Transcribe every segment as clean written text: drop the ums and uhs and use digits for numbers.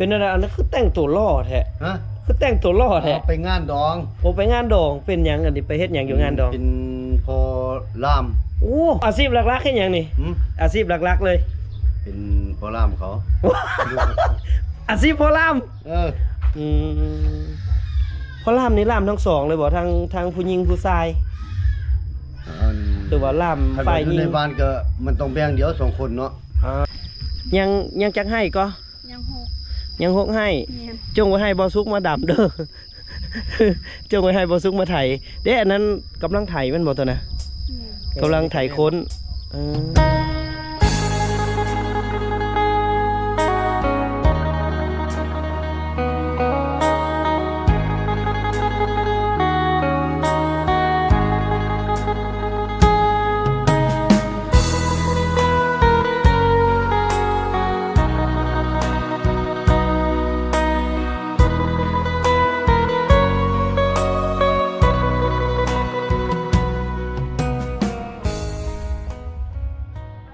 เป็นอะไรอันนั้นคือแต่งตัวล่อแท้ฮะคือแต่งตัวล่อแท้ไปงานดองโอ้ไปงานดองเป็นหยังอันนี้ไปเฮ็ดหยังอยู่งานดองเป็นพอล่าม โอ้อาชีพหลักๆเฮ็ดหยังนี่อาชีพหลักๆเลย เป็นพอล่ามเขา อาชีพพ่อล่ามอืมพ่อล่ามนี่ล่ามทั้งสองเลยบ่ทั้งผู้หญิงผู้ชายหรือว่าล่ามฝ่ายหญิงในบ้านก็มันต้องแบ่งเดียว2คนเนาะยังจักให้ก็ยังหกให้จงไว้ให้บ่สุกมาดำเด้อ จงไว้ให้บ่สุกมาไถเด้อันนั้นกำลังไถมันบ่ตัวน่ะกำลังไถค้น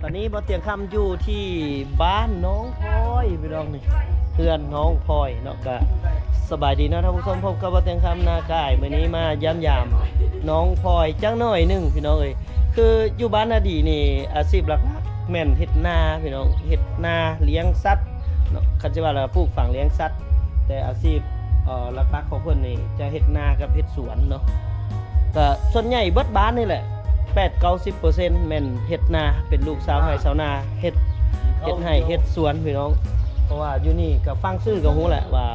ตอนนี้บ่เตียงคำอยู่ที่บ้านน้องพลอยพี่น้องนี่เพื่อนน้องพลอยเนาะก็สบายดีนะท่านผู้ชมพบกับบ่เตียงคำนาก่ายมื้อนี้มาย้ำยามน้องพลอยจังหน่อยนึงพี่น้องเอ้ยคืออยู่บ้านนาดีนี่อาชีพหลักๆแม่นเฮ็ดนาพี่น้องเฮ็ดนาเลี้ยงสัตว์เนาะคันสิว่าเราปลูกฝังเลี้ยงสัตว์แต่อาชีพหลักๆของเพิ่นนี่จะเฮ็ดนากับเฮ็ดสวนเนาะก็ส่วนใหญ่เบิดบ้านนี่แหละ8-90% แม่นเฮ็ดนาเป็นลูกสาวไร่ชาวนาเฮ็ดไร่เฮ็ดสวนพี่น้องเพราะว่าอยู่นี่ก็ฟังชื่อก็ฮู้แหละว่า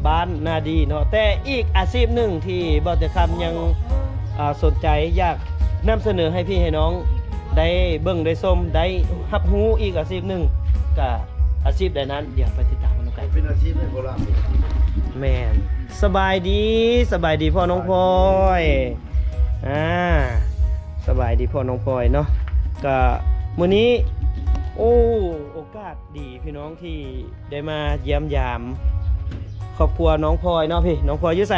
บ้านนาดีเนาะแต่อีกอาชีพหนึ่งที่บ่แต่คำยังสนใจอยากนำเสนอให้พี่ให้น้องได้เบิ่งได้ชมได้รับรู้อีกอาชีพหนึ่งก็อาชีพใดนั้นเดี๋ยวไปติดตามกันกันเป็นอาชีพในโบราณแม่นสบายดีพ่อน้องพลอยสบายดีพ่อน้องพลอยเนาะก็มื้อนี้โอกาสดีพี่น้องที่ได้มาเยี่ยมยามครอบครัวน้องพลอยเนาะพี่น้องพลอยอยู่ไ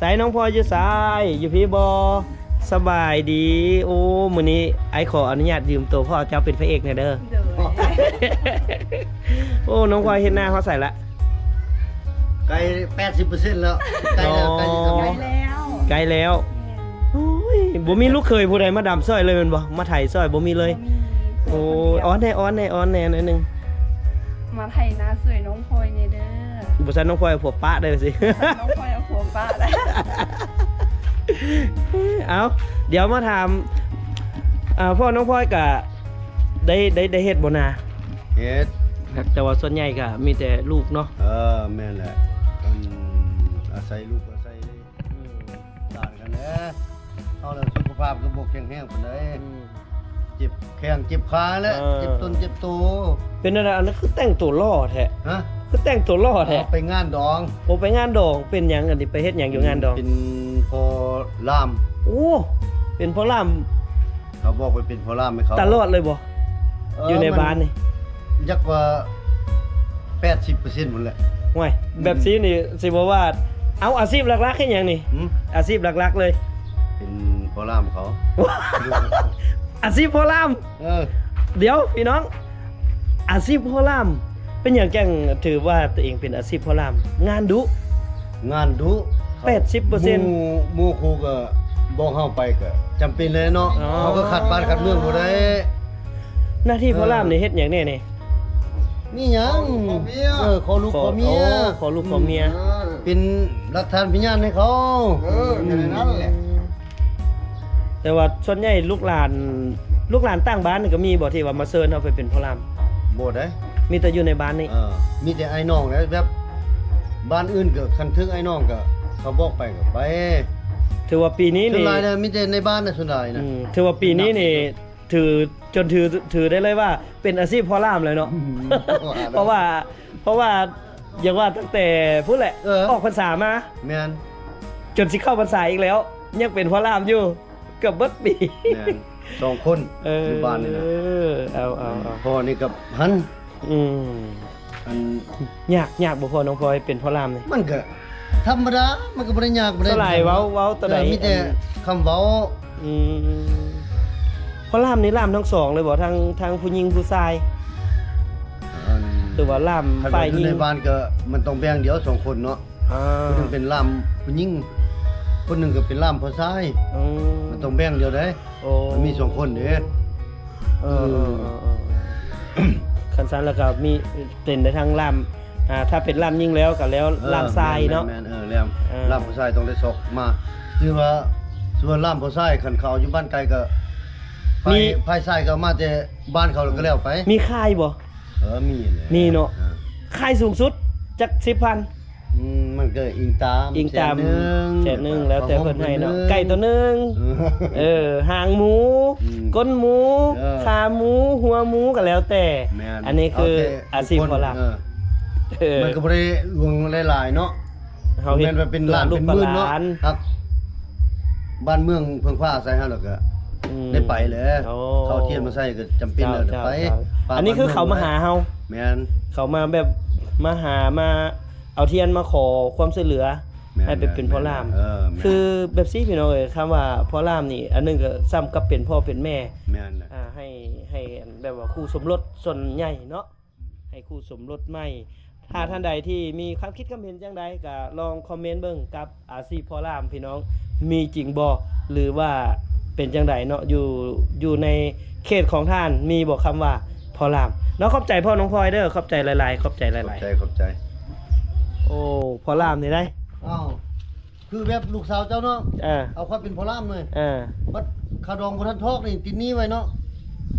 สน้องพลอยอยู่ไสอยู่พี่บ่สบายดีมื้อนี้ไอ้ขออนุญาตยืมตัวพ่อเจ้าเป็นพระเอกหน่อยเด้อ น้องพลอยเฮ็ดหน้าเฮาใส่ละไกล 80% แล้วไกลแล้วโอ้ยบ่มีลูกเคยผู้ใดมาดำซอยเลยแม่นบ่มาไถซอยบ่มีเลยอ้อนแน่นิดนึงมาไถนาสวยน้องพลอยนี่เด้อบ่ซั่นน้องพลอยผัวป้าได้สิ น้องพลอยเอาผัวป้าได้ เอาเดี๋ยวมาถามพ่อน้องพลอยก็ได้เฮ็ดบ่นาเฮ็ดแต่ว่าส่วนใหญ่ก็มีแต่ลูกเนาะแม่นแหละอาศัยลูกอาศัยหลานกันแหละเอาแล้วสุขภาพก็บ่แข็งแรงปานใดเจ็บแข้งเจ็บขาแล้วเจ็บต้นเจ็บตัวเป็นอะไรอันนั้นคือแต่งตัวล่อแท้ฮะคือแต่งตัวล่อแท้ไปงานดองโอ้ไปงานดองเป็นหยังอันนี้ไปเฮ็ดหยังอยู่งานดองเป็นพอล่ามเป็นพ่อล่ามเขาบอกไปเป็นพอล่ามให้เขาตลอดเลยบ่อยู่ในบ้านนี่ยักว่า 80% หมดแหละห่วยแบบนี้นี่สิบ่ว่าเอาอาชีพหลักๆเฮ็ดหยังนี่อาชีพหลักๆเลยเป็นพอล่ามเขา อาชีพพ่อล่ามเดี๋ยวพี่น้องอาชีพพ่อล่ามเป็นอย่างแก่งถือว่าตัวเองเป็นอาชีพพ่อล่ามงานดุ 80% หมู่ครูก็บ่เฮาไปก็จำเป็นเลยเนาะเขาก็ขัดบ้านขัดเมืองบ่ได้หน้าที่พ่อล่ามนี่เฮ็ดหยังแน่นี่นี่หยังขอลูกขอเมียขอลูกขอเมียเป็นหลักฐานพยานให้เขาแค่นั้นแหละแต่ว่าส่วนใหญ่ลูกหลานตั้งบ้านนี่ก็มีบ่ที่ว่ามาเชิญเฮาไปเป็นพ่อล่ามบ่ได้มีแต่อยู่ในบ้านนี่มีแต่ไอ้น้องแล้วแบบบ้านอื่นก็คันถึงไอ้น้องก็เขาบอกไปก็ไปถือว่าปีนี้นี่ส่วนหลายน่ะมีแต่ในบ้านน่ะส่วนหลายนะถือว่าปีนี้นี่ถือได้เลยว่าเป็นอาชีพพ่อล่ามเลยเนาะ เพราะว่าอย่างว่าตั้งแต่พูดแหละออกพรรษามาแม่นจนสิเข้าพรรษาอีกแล้วยังเป็นพ่อล่ามอยู่เกือบเบิดปีแม่น2คนอยู่บ้านนี่นะเอาพ่อนี่กับหันอันยากบ่พ่อน้องพลอยเป็นพ่อล่ามนี่มันก็ธรรมดามันก็บ่ได้ยากบ่ได้เท่าไหร่เว้าตัวใดมีแต่คำเว้าพ่อล่ามนี่ล่ามทั้งสองเลยบ่ทั้งผู้หญิงผู้ชาย คือว่าล่าม ถ้า ฝ่าย อยู่ ยิง ในบ้านก็มันต้องแบ่งเดียวสองคนเนาะ อ่า คนหนึงเป็นล่ามผู้หญิงคนหนึงก็เป็นล่ามผู้ชาย อืม มันต้องแบ่งเดียวได้ โอ้ มันมีสองคนเด้ คันซันแล้วก็มีเป็นในทางล่ามถ้าเป็นล่ามยิงแล้วก็แล้วล่ามทรายเนาะ แม่นๆแล้วล่ามผู้ชายต้องได้ศอกมาคือว่าส่วนล่ามผู้ชายคันเขาอยู่บ้านไกลก็ภายซ้ายก็มาแต่บ้านเขาแล้วก็แล้วไป มีค่ายบ่ มีแหละ มีเนาะ ค่ายสูงสุดจัก 10,000 มันก็อิงตาม อิงตาม แสน 1แล้วแต่เพิ่นให้เนาะไก่ตัวหนึง เออ หางหมู ก้นหมู ขาหมู หัวหมูก็แล้วแต่ แม่น อันนี้คืออาชีพพอล มันก็บ่ได้รวงหลายๆเนาะ เฮาเฮ็ด แม่นว่าเป็นล้าน ลู เป็ ก น ป หมื่น ลา เนาะ น ครับ บ้านเมืองเพิ่งฟ้าใส่เฮาแล้วก็ได้ไปเลย โอ้ เขาเทียนมาใส่ก็จำเป็นแล้ว จ้า ไป อันนี้คือเขามาหาเฮา แม่น เขามาแบบมาหามาเอาเทียนมาขอความช่วยเหลือ แม่น ให้ไปเป็นพ่อล่าม แม่น คือแบบซี่พี่น้องเอ้ยคำว่าพ่อล่ามนี่ อันหนึงก็ซ้ำกับเป็นพ่อเป็นแม่ แม่นน่ะ ให้แบบว่าคู่สมรสส่วนใหญ่เนาะให้คู่สมรสใหม่ถ้าท่านใดที่มีความคิดความเห็นจังใดก็ลองคอมเมนต์เบิ่งกับอาชีพพ่อล่ามพี่น้องมีจริงบ่หรือว่าเป็นจังใดเนาะอยู่ในเขตของท่านมีบ่คำว่าพ่อล่ามเนาะขอบใจพ่อน้องพลอยเด้อขอบใจหลายๆขอบใจห ข ลาย อบใจ ๆโอ้พ่อล่ามนี่ได้ อ้าวคือแบบลูกสาวเจ้าเนาะ อ่า เอาความเป็นพ่อล่ามเลย อ่า บัดคาดองบ่ทันทอกนี่ติดหนี้ไว้เนาะ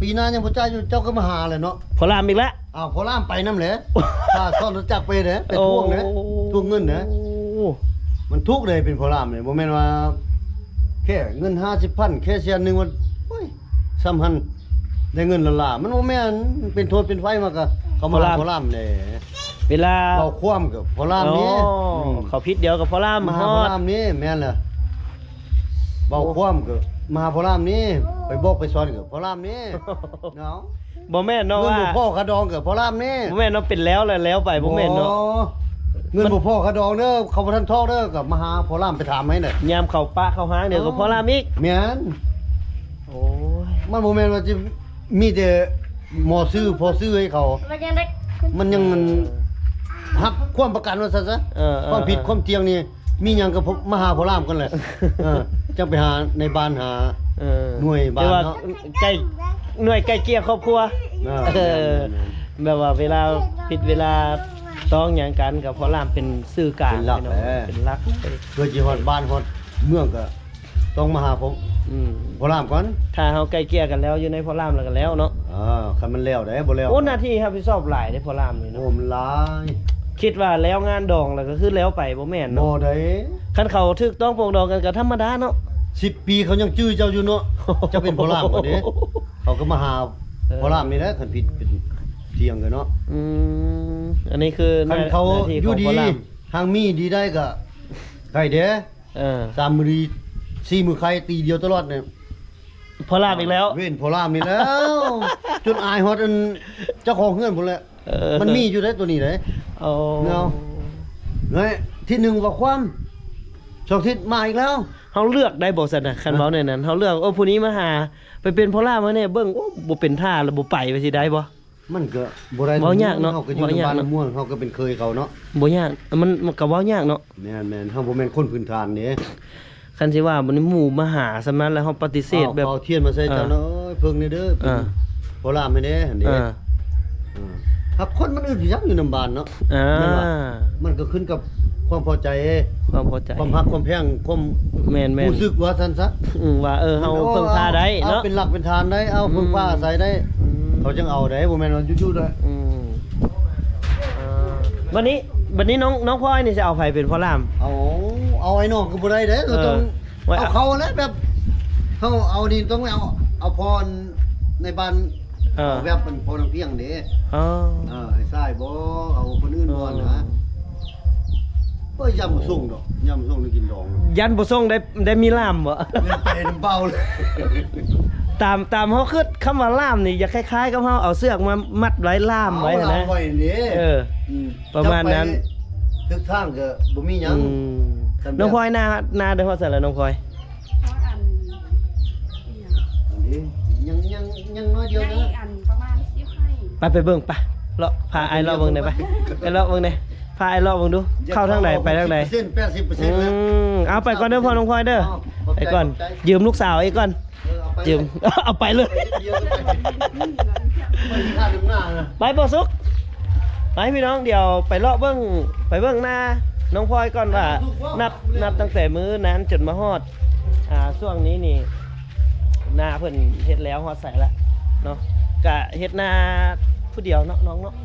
ปีหน้ายังบ่จ่ายอยู่เจ้าก็มาหาเลยเนาะ พ่อล่ามอีกแล้ว อ้าวพ่อล่ามไปนำแหละถ้าซ่อนรถจักรไปเด้ไปทวงเด้ทวงเงินเด้ โอ้ มัน ทุกข์เลยเป็นพ่อล่ามเลยบ่แม่นว่าแค่เงิน 50,000 แค่เสียนหนึงว่าโอ้ยซ้ำหันได้เงินละล่ามันบ่แม่นเป็นโทษเป็นไฟมาก็เขามาพ่อล่ามเด้ เวลา เราคว่ำกับพ่อล่ามนี้ อ๋อเขาพิษเดียวกับพ่อล่าม มา ฮ หา อ พ่อ ด ล่ามนี้แม่นล่ะเบาคว่ำกับมาหาพ่อล่ามนี้ไปบอกไปสอนกับพ่อล่ามนี้เนาะ บ่แม่นเนาะ เงิน ว่า บ่พ่อคาดองกับพ่อล่ามนี้ บ่แม่นเนาะเป็นแล้วแล้วไปบ่แม่นเนาะ อ๋อเงินบ่พ่อคาดองเด้อเขาบ่ทันทอกเด้อกับมาหาพ่อล่ามไปถามให้น่ะ ยามเข้าปะเข้าหางเดี๋ยวกับพ่อล่ามอีก แม่น โอ้ย มันบ่แม่นว่าจะมีแต่หมอซื้อพอซื้อให้เขา มันยังมันหักความประกันว่าซะซะ ความผิดความเที่ยงนี่มีหยังก็มาหาพ่อล่ามกันแหละจังไปหาในบ้านหา หน่วยบ้าน แต่ว่า เนาะ ใกล้หน่วยใกล้เกลี่ยครอบครัว แบบว่าเวลาผิดเวลาต้องหยังกันกับพ่อล่ามเป็นสื่อกลาง เป็นหลัก เนาะ แหละ เป็นหลัก เพื่อสิฮอดบ้านฮอดเมืองก็ต้องมาหาผม อืม พ่อล่ามก่อน ถ้าเฮาใกล้เกลี่ยกันแล้วอยู่ในพ่อล่ามแล้วกันแล้วเนาะ คันมันแล้วได้บ่แล้ว โอ้หน้าที่ครับพี่ชอบหลายได้พ่อล่ามนี่ โอ้ เนาะ มันหลาย คิดว่าแล้วงานดองแล้วก็คือแล้วไปบ่แม่น บ่ เนาะ ได้ คันเขาถูกต้องปรองดองกันก็ธรรมดาเนาะ 10 ปีเขายังจื้อเจ้าอยู่เนาะจะเป็นพ่อล่ามบ่เด้เขาก็มาหาพ่อล่ามนี่แหละคันผิดเป็นเที่ยงกันเนาะ อืมอันนี้คือ คันเขา หน้ที่ อยู่ ของ ดี พ่อล่าม ทางมีดีได้ก็ใครเด้ 3มื้อดี4มื้อใครตีเดียวตลอดเนี่ย พ่อล่ามอีกแล้ว เว้นพ่อล่ามนี่แล้ว จนอายฮอดอันเจ้าของเฮือนพุ่นแหละมันมีอยู่ได้ตัวนี้เด้ โอ้ เนาะ เฮ้ยที่หนึ่งว่าความสองทิศมาอีกแล้ว เฮาเลือกได้บ่ซั่นน่ะคันเว้าในนั้นเฮาเลือกโอ้ผู้นี้มาหาไปเป็นพ่อล่ามมาเนี่ยเบิ่งโอ้บ่เป็นท่าแล้วบ่ไปไปสิได้บ่ มันก็บ่ได้ เว้ายากเนาะ เฮาก็อยู่ใน เว้ายาก บ้าน เนาะ ม่วงเฮาก็เป็นเคยเขาเนาะ บ่ยากมันก็เว้ายากเนาะ แม่นๆเฮาบ่แม่นคนพื้นฐานเด้ คันสิว่าบ่ได้หมู่มาหาซำนั้นแล้วเฮาปฏิเสธแบบ เอาเทียนมาใส่เจ้าเนาะเอ้ยเพิ่งนี่เด้อเป็น อ่า พอลามให้เด้หั่นเด้ อ่า ครับคนมันอื่นสิยักอยู่นำบ้านเนาะ อ่า แม่นว่ามันก็ขึ้นกับความพอใจ ความพอใจ ความฮักความแพงความ แม่น รู้สึกว่าซั่นซะ ว่าเฮาเพิ่งพาได้เนาะ เป็นหลักเป็นฐานได้เอาเพิ่งพาอาศัยได้ เขาจึงเอาได้บ่แม่นว่าจู่ๆได้ อืมวันนี้น้องพลอยนี่จะเอาไผเป็นพ่อล่าม เอาไอ้น้องก็บ่ได้เด้เราต้อง ไว้ เอาเขาแล้วแบบเขาเอานี่ต้องเอาพรในบ้านเอาแบบเป็นพรน้ำเพียงเด้ อ๋อ ไอ้ทรายบ่เอาคนอื่นบ่นะก็ยำส่งดอกยำส่งนี่กินดอง ยันบ่ส่งได้มีล่ามบ่ เป็นเบาเลย ตามเฮาคือคำว่าล่ามนี่อย่าคล้ายๆกับเฮาเอาเสือกมามัดไว้ล่ามไว้ เอา นะ ไว้นี่ ประมาณนั้น ทึกทางก็บ่มีหยัง น้องพลอยหน้าได้พอเสร็จแล้วน้องพลอย เพราะอันยังน้อยเดียว ใน นะ อันประมาณ10ให้ ไปเบิ่งไป เลาะพาไอ้เลาะเบิ่งได้ไปไปเลาะเบิ่งได้พาไอ้เลาะเบิ่งดูเข้าทางไหนไปทางไหน 80%แล้ว เอาไปก่อนเด้อพ่อน้องพลอยเด้อไปก่อนยืมลูกสาวไอ้ก่อนยืม เอาไปเลย ไปบ่สุกไปพี่น้องเดี๋ยวไปเลาะเบิ่งหน้าน้องพลอยก่อนว่านับตั้งแต่มื้อนั้นจนมาฮอดช่วงนี้นี่หน้าเพิ่นเฮ็ดแล้วฮอดใส่ละเนาะกะเฮ็ดหน้าผู้เดียวเนาะน้องเนาะ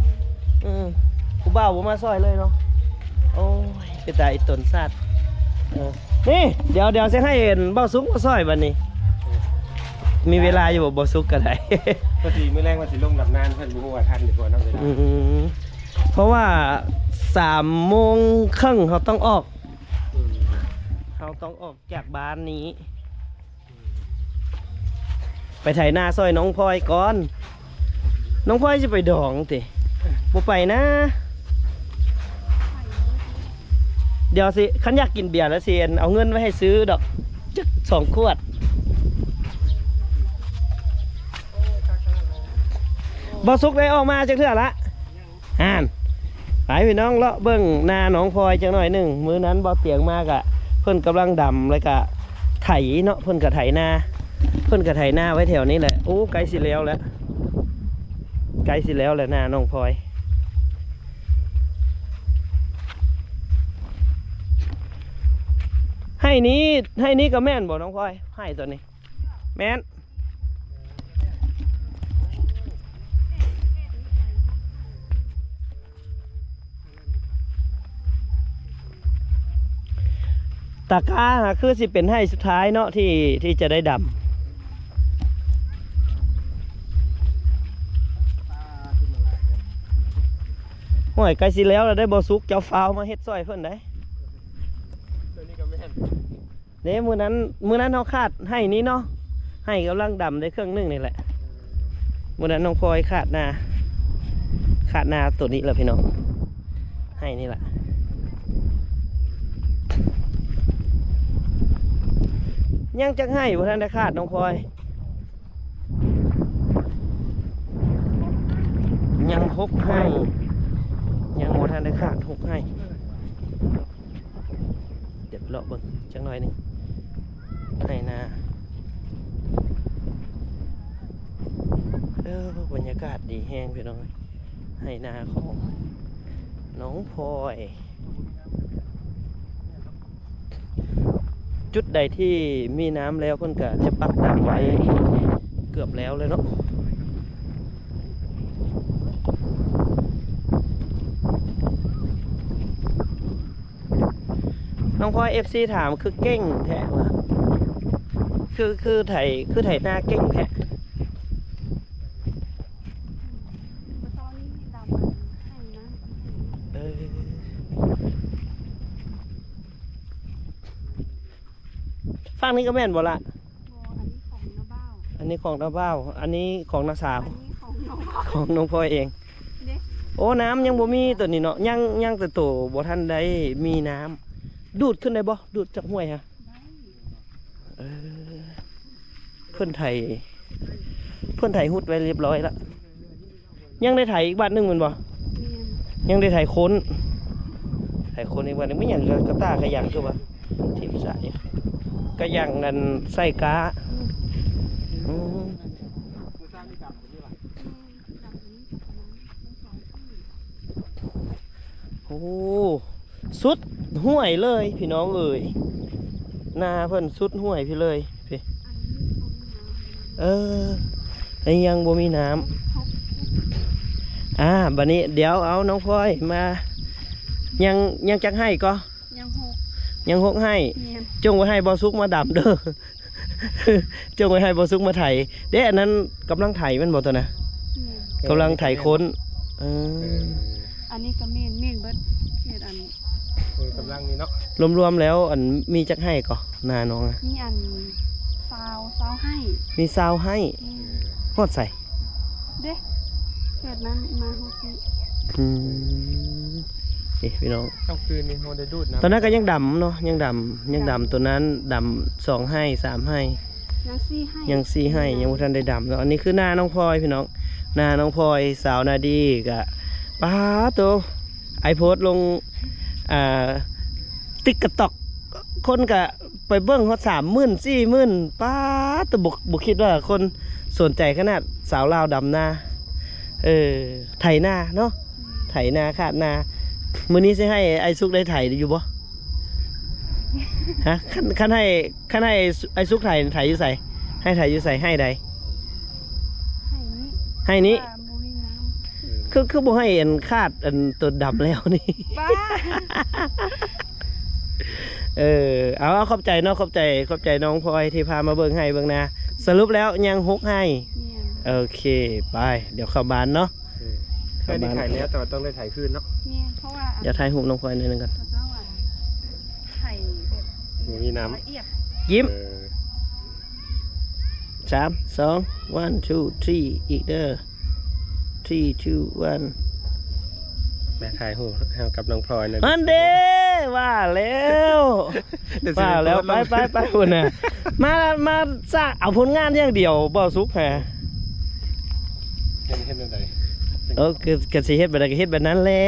ผู้บ่าวบ่มาซอยเลยเนาะโอ้ยเป็นตาอีตนสัตว์นี่เดี๋ยวสิให้เห็นบ่าวสุกมาซอยบัดนี้มีเวลาอยู่บ่สุกก็ได้ พอดีมื้อแรกว่าสิลงดำนานเพิ่นบ่ฮู้ว่าทันหรือบ่เนาะเวลา เพราะว่า3 โมงครึ่งเขาต้องออกจากบ้านนี้ ไปไถนาซอยน้องพลอยก่อนน้องพลอยจะไปดองติบ่ไปนะเดี๋ยวสิคันอยากกินเบียร์แล้วสิเอาเงินไว้ให้ซื้อดอกจัก2 ขวดบ่สุกได้ออกมาจักเทื่อละไปพี่น้องเลาะเบิ่งนาหนองพลอยจังหน่อยหนึ่งมื้อนั้นบ่เตียงมากอะเพิ่นกำลังดำแล้วก็ไถเนาะเพิ่นก็ไถนาไว้แถวนี้แหละโอ้ไกลสิแล้วแหละนาหนองพลอยให้นี้ก็แม่นบ่น้องพลอยให้ตัวนี้แม่นตะกร้าคือสิเป็นให้สุดท้ายเนาะที่จะได้ดำห่วยไกลสิแล้วเราได้บ่สุกเจ้าฟ้าวมาเฮ็ดซอยเพิ่นได้ ตัวนี้ก็แม่น เด้มื้อนั้นเขาคาดให้นี้เนาะให้กำลังดำได้เครื่องนึงนี่แหละมื้อนั้นน้องพลอยคาดนาตัวนี้แหละพี่น้องให้นี่แหละยังจะให้บ่ทันได้คาดน้องพลอยยังหกให้ยังบ่ทันได้คาดหกให้เดี๋ยวเลาะเบิ่งจังหน่อยนึงให้นาบรรยากาศดีแห้งพี่น้องให้นาของน้องพลอยจุดใดที่มีน้ำแล้วเพิ่นก็จะปักดำไว้เกือบแล้วเลยเนาะน้องพลอย FC ถามคือเก่งแท้วะคือไถหน้าเก่งแท้ ตอนนี้ดำให้นะ ฝั่งนี้ก็แม่นบ่ละ อันนี้ของน้าบ้าว อันนี้ของน้าบ้าวอันนี้ของน้าสาว อันนี้ของน้อง ของน้องพลอยเอง เด็ก โอ้น้ำยังบ่มีตัวนี้เนาะยังแต่โตบ่ทันได้มีน้ำดูดขึ้นได้บ่ดูดจากห้วยฮะ ได้ เพิ่นไถหุดไว้เรียบร้อยแล้วยังได้ไถอีกบ้านหนึงแม่นบ่ เมียน ยังได้ไถค้นอีกบ้านหนึงไม่หยังกระตาขยังคือว่าทิ่มใส่กระยังกันใส่กาอืม มื้อซ่ามีดำตัวนี้ล่ะ ดำนี้ประมาณ2 ปี โอ้สุดห้วยเลยพี่น้องเอ๋ยนาเพิ่นสุดห้วยพี่เลยพี่ อันนี้ของน้า ไอ้ยังบ่มีน้ำบัดนี้เดี๋ยวเอาน้องพลอยมายังจักให้ก็ ยัง 6ให้ เมียน จงไว้ให้บ่สุกมาดำเด้อ จงไว้ให้บ่สุกมาไถเด้อันนั้นกำลังไถมันบ่ตัวนะ เมียน กำลังไถค้นอันนี้ก็เมียนเบิดเฮ็ดอัน กำลังนี่เนาะ รวมๆแล้วอันมีจักให้ก็นาน้องอะ นี่อันซาวให้ มีซาวให้ เมียน ฮอดใส่ เด้เฮ็ดนั้นมาฮอดนี้ พี่น้อง กลางคืนนี่โฮได้ดูดนะ ตอนนั้นก็ยังดำเนาะยังดำตัวนั้นดำ2ให้3ให้ ยังซี่ให้ ยัง4ให้ยังบ่ทันได้ดำเนาะอันนี้คือนาน้องพลอยพี่น้องนาน้องพลอยสาวนาดีกับ ป้าตัวไอโพสต์ลงอ่าติ๊กกะตอกคนกะไปเบิ้งเขา30,000 40,000ป้าตัวบุคิดว่าคนสนใจขนาดสาวลาวดำนาไถนาเนาะไถนาขาดนามื้อนี้สิให้ไอซุกได้ไถอยู่บ่ฮะคันให้ไอซุกไถอยู่ใส่ให้ไถอยู่ใส่ให้ใดให้นี้ ป้าบ่มีน้ำ คือบ่ให้อันคาดอันตัวดำแล้วนี่ ป้า เอาขอบใจเนาะขอบใจน้องพลอยที่พามาเบิ่งให้เบิ่งนาสรุปแล้วยังฮกให้ เนี่ย โอเคไปเดี๋ยวเข้าบ้านเนาะ แค่นี้ถ่ายแล้วแต่ว่าต้องได้ถ่ายคืนเนาะ เนี่ยเพราะว่า เดี๋ยวถ่ายรูปน้องพลอยหน่อยหนึงกัน เขาเจ้าว่าไข่แบบ มีน้ ละเอียด ยิ้ม ำ 3 2 1 2 3อีกเด้อ3 2 1 แม่ถ่ายหูกับน้องพลอยนะ อันเด้ว่าแล้วว่าแล้วไปพุ่นน่ะมาสร้างเอาผลงานอย่างเดียวบ่สุกฮะ เห็นอะไร คือกระสิเฮ็ดแบบใดก็เฮ็ดแบบนั้นแหละ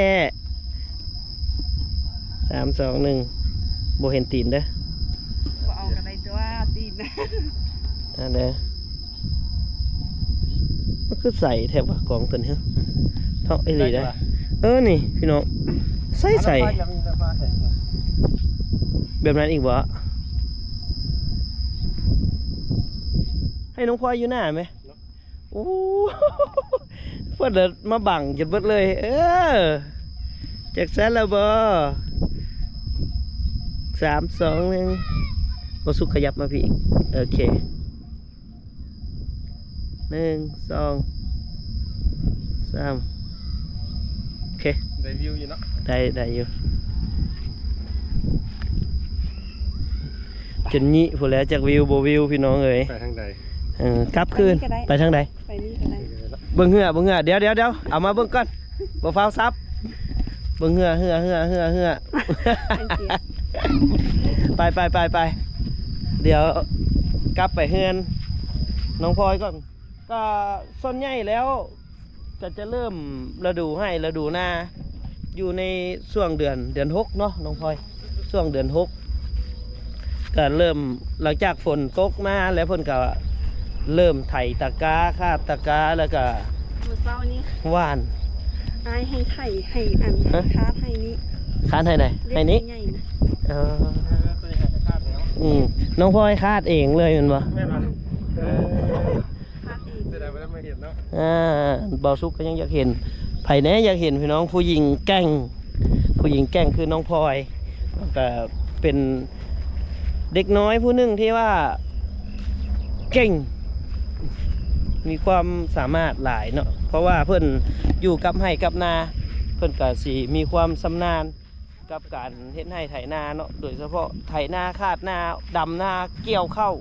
3 2 1บ่เห็นตีนเด้อ บ่เอากันได้ตัวตีนนะ นั่นเด้อมันคือใส่แทบว่ากองตัวนี้เท่าไอ้หลีได้นี่พี่น้องใส่แบบนั้นอีกบ่ให้น้องพลอยอยู่หน้าไหมโอ้เพื่อนเดินมาบังจนเบิดเลยจากแซนแล้วบ่3 2 1บ่สุกขยับมาพี่อีกโอเค1 2 3โอเค ได้วิวอยู่เนาะ ได้อยู่จนนี้พูดแล้วจากวิววิวพี่น้องเอ๋ย ไปทางใด กลับคืนไปทางใด ไปนี่ก็ได้ เบิ่งเหือเดี๋ยวเอามาเบิ่งก่อนบ่ฟ้าวซับเบิ่งเหือ เป็นเสีย ไปเดี๋ยวกลับไปเฮือนน้องพลอยก่อนก็ส่วนใหญ่แล้วก็จะเริ่มฤดูหน้าอยู่ในช่วงเดือน6เนาะน้องพลอยช่วงเดือน6ก็เริ่มหลังจากฝนตกมาแล้วเพิ่นก็เริ่มไถตะกร้าคาดตะกร้าแล้วก็ มื้อเช้านี้ หว่าน อายให้ไข่ให้อัน ฮะ คาดให้นี้ คาดให้ไหนให้นี้ ใหญ่นะ ตัวนี้หายคาดแล้ว น้องพลอยคาดเองเลยแมันบ่ แม่นปะ คาดเอง แสดงว่าไม่เห็นเนาะ เบาซุกก็ยังอยากเห็นไผ่แน่อยากเห็นพี่น้องผู้หญิงแกล้งคือน้องพลอยก็เป็นเด็กน้อยผู้หนึ่งที่ว่าเก่งมีความสามารถหลายเนาะเพราะว่าเพิ่นอยู่กับไร่กับนาเพิ่นก็สิมีความชำนาญกับการเฮ็ดไร่ไถนาเนาะโดยเฉพาะไถนาคาดนาดำนาเกี่ยวข้าว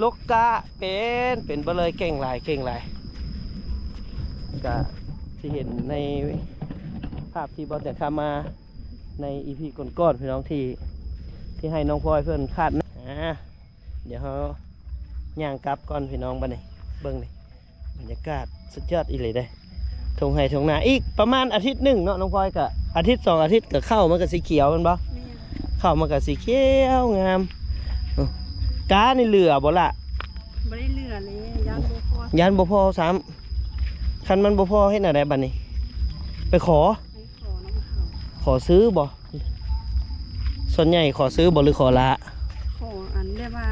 ลกกะเป็นไปเลยเก่งหลายก็ที่เห็นในภาพที่บอลแต่คามาในอีพีก่อนๆพี่น้องที่ให้น้องพลอยเพื่อนคาดนะเดี๋ยวเขาย่างกลับก่อนพี่น้องบ้านนี้เบิ้งเลยบรรยากาศสุดยอดอีเลยได้ทงไห้ทงนาอีกประมาณอาทิตย์หนึ่งเนาะน้องพลอยกะอาทิตย์2 อาทิตย์ก็เข้ามันก็สีเขียวมันบ่ แม่ เข้ามันก็สีเขียวงามกานี่เหลือบ่ละ บ่ได้เหลือเลยย่างบ่พอ ยันบ่พอ3คันมันบ่พอเฮ็ดอะไรบัดนี้ ไปขอ ให้ขอน้ำเขา ขอซื้อบ่ส่วนใหญ่ขอซื้อบ่หรือขอละ ขออันได้ว่า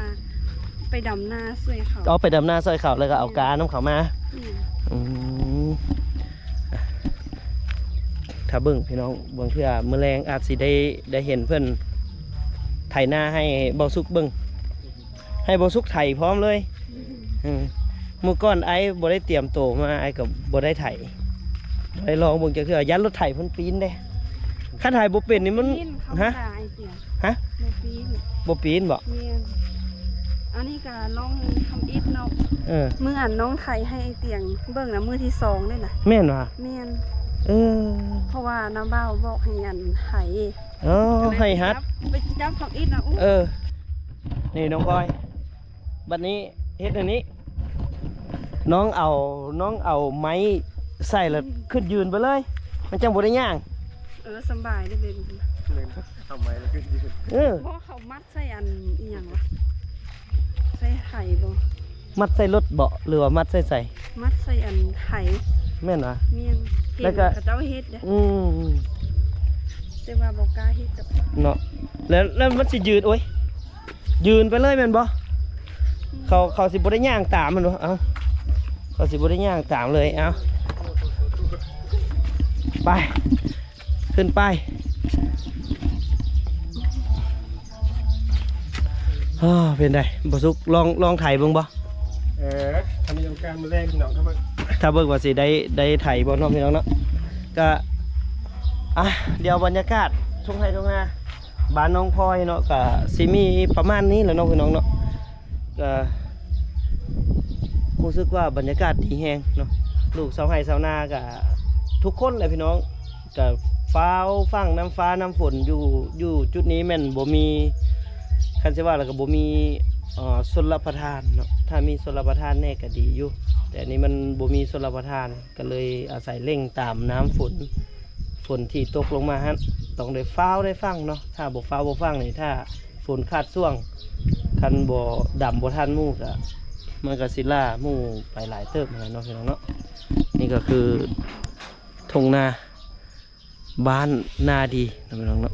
ไปดำนาช่วยเขา เอาไปดำนาซอยเขาแล้วก็เอากาน้ำเขามา เนี่ย อืมถ้าเบิ่งพี่น้องเบิ่งเพื่อมื้อแรงอาจสิได้เห็นเพิ่นไถนาให้บ่สุกเบิ่งให้บ่สุกไถพร้อมเลยมื้อก่อนไอ้บ่ได้เตรียมโตมาไอ้ก็บ่ได้ไถไปลองเบิ่งจักเทื่อยันรถไถเพิ่นปีนเด้คันไถบ่เป็นนี่มัน ปีนเขา ฮะ ด่าไอ้เสีย ฮะ บ่ปีน บ่ปีนบ่ เนี่ยอันนี้ก็ลองทำอิฐเนาะ มืออันน้องไทยให้ไอเตียงเบิ่งนะมือที่2ด้วยนะ แม่นว่ะ แม่น เออ เพราะว่าน้ำเบ้าบอกให้อันไทย อ๋อให้ฮัด ไปจับทำอิฐนะอู้ นี่น้องพลอยบัดนี้เฮ็ดอันนี้ น้องเอาไม้ใส่แล้วขึ้นยืนไปเลย มันจังบ่ได้ย่าง สำบายได้เลย ทำไมแล้วก็ยืด เพราะเขามัดใส่อันอีหยังวะใส่ไข่บ่ มัดใส่รถเบาะหรือว่ามัดใส่ มัดใส่อันไข่ แม่นวะ เมียนเห็น แล้วก็ เขาเจ้าเฮ็ดเด้อ อืม แต่ว่าบ่กล้าเฮ็ดกับ เนาะแล้วมันสิยืนโอ้ยยืนไปเลยแม่นบ่เขาสิบ่ได้ย่างตามมันบ่เอ้าเขาสิบ่ได้ย่างตามเลยเอ้าไปขึ้นไปเป็นไดบ่สุกลองไถเบิ่งบ่ ทำยำการมาแรกพี่น้องครับ ถ้าเบิ่งว่าสิได้ไถบ่เนาะพี่น้องเนาะก็เดี๋ยวบรรยากาศทุ่งไร่ทุ่งนาบ้านน้องพลอยเนาะก็สิมีประมาณนี้แหละเนาะพี่น้องเนาะก็รู้สึกว่าบรรยากาศดีแฮงเนาะลูกชาวไร่ชาวนาก็ทุกคนแหละพี่น้องก็ฟ้าวฟังน้ำฟ้าน้ำฝนอยู่จุดนี้แม่นบ่มีคันสิว่าแล้วก็บ่มีชลประทานเนาะถ้ามีชลประทานแน่ก็ดีอยู่แต่อันนี้มันบ่มีชลประทานก็เลยอาศัยเร่งตามน้ำฝนที่ตกลงมาฮะต้องได้ฟ้าวได้ฟังเนาะถ้าบ่ฟ้าวบ่ฟังนี่ถ้าฝนขาดช่วงคันบ่ดำบ่ทันหมู่ก็มันก็สิล่าหมู่ไปหลายเติบเหมือนกันเนาะพี่น้องเนาะนี่ก็คือทุ่งนาบ้านนาดีนะพี่น้องเนาะ